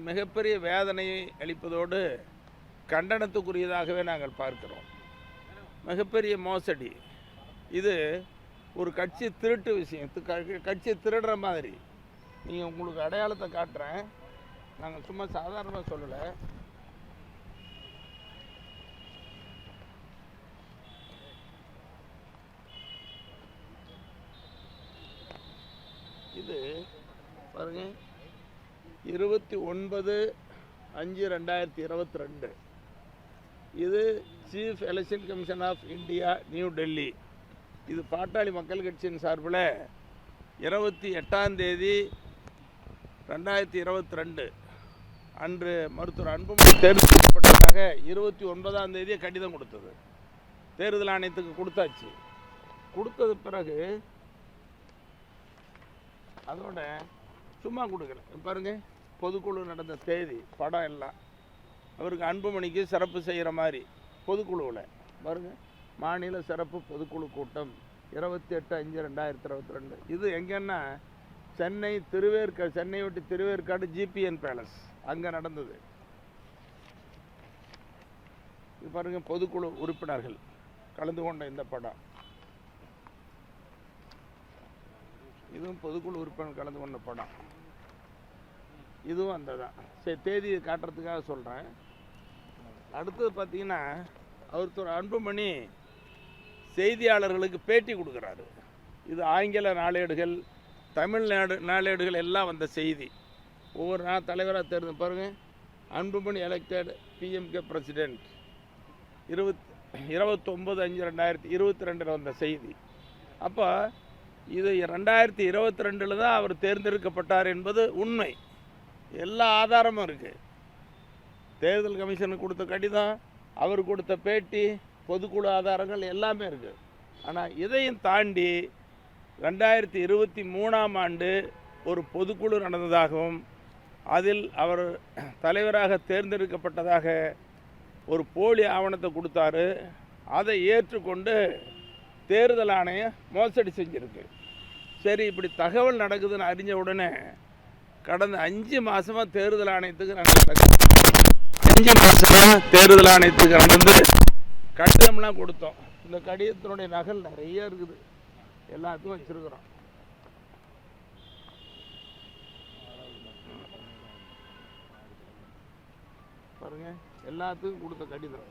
மிகப்பெரிய வேதனையை அளிப்பதோடு கண்டனத்துக்குரியதாகவே நாங்கள் பார்க்கிறோம். மிகப்பெரிய மோசடி இது. ஒரு கட்சி திருட்டு விஷயம், கட்சி திருடுற மாதிரி. நீங்கள் உங்களுக்கு அடையாளத்தை காட்டுறேன், நாங்கள் சும்மா சாதாரணமாக சொல்லலை. இது பாருங்க, 29/5/2022. இது chief election commission of India, new Delhi. இது பாட்டாளி மக்கள் கட்சியின் சார்பில் 28/2/2022 அன்று மருத்துவர் அன்புமணி தேர்வு செய்யப்பட்டதாக 29 கடிதம் கொடுத்தது. தேர்தல் ஆணையத்துக்கு கொடுத்தாச்சு. கொடுத்தது பிறகு அதோட சும்மா கொடுக்கல. பாருங்க, பொதுக்குழு நடந்த தேதி, படம் எல்லாம் அவருக்கு அன்புமணிக்கு சிறப்பு செய்கிற மாதிரி பொதுக்குழுவில் பாருங்க. மாநில சிறப்பு பொதுக்குழு கூட்டம் 28/5/2022. இது எங்கன்னா சென்னை சென்னை விட்டு திருவேற்காடு GPN பேலஸ் அங்கே நடந்தது. இது பாருங்க, பொதுக்குழு உறுப்பினர்கள் கலந்து கொண்ட இந்த படம். இதுவும் பொதுக்குழு உறுப்பினர் கலந்து கொண்ட படம். இதுவும் அந்த தான். சரி, தேதியை காட்டுறதுக்காக சொல்கிறேன். அடுத்தது பார்த்தீங்கன்னா, அவர் அன்புமணி செய்தியாளர்களுக்கு பேட்டி கொடுக்குறாரு. இது ஆங்கில நாளேடுகள், தமிழ்நாடு நாளேடுகள் எல்லாம் வந்த செய்தி. ஒவ்வொரு நாள் தலைவராக தேர்ந்து பாருங்கள். அன்புமணி எலெக்டட் PMK பிரசிடென்ட் 29/5/2022 வந்த செய்தி. அப்போ இது 2022 தான் அவர் தேர்ந்தெடுக்கப்பட்டார் என்பது உண்மை. எல்லா ஆதாரமும் இருக்குது. தேர்தல் கமிஷனுக்கு கொடுத்த கடிதம், அவர் கொடுத்த பேட்டி, பொதுக்குழு ஆதாரங்கள் எல்லாமே இருக்குது. ஆனால் இதையும் தாண்டி 2023ஆம் ஆண்டு ஒரு பொதுக்குழு நடந்ததாகவும் அதில் அவர் தலைவராக தேர்ந்தெடுக்கப்பட்டதாக ஒரு போலி ஆவணத்தை கொடுத்தாரு. அதை ஏற்றுக்கொண்டு தேர்தல் ஆணையம் மோசடி செஞ்சுருக்கு. சரி, இப்படி தகவல் நடக்குதுன்னு அறிஞ்ச உடனே கடந்த 5 மாதமாக தேர்தல் ஆணையத்துக்கு நாங்கள் 5 மாதமாக தேர்தல் ஆணையத்துக்கு வந்து கடிதம்லாம் கொடுத்தோம். இந்த கடிதத்தினுடைய நகல் நிறைய இருக்குது, எல்லாத்தையும் வச்சுருக்குறோம். பாருங்க, எல்லாத்துக்கும் கொடுத்த கடிதம்.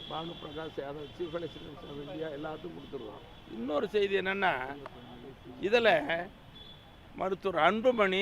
Bhanu Prakash Yadav, chief election commission of India, எல்லாத்துக்கும் கொடுத்துருவோம். இன்னொரு செய்தி என்னென்னா, இதில் மருத்துவர் அன்புமணி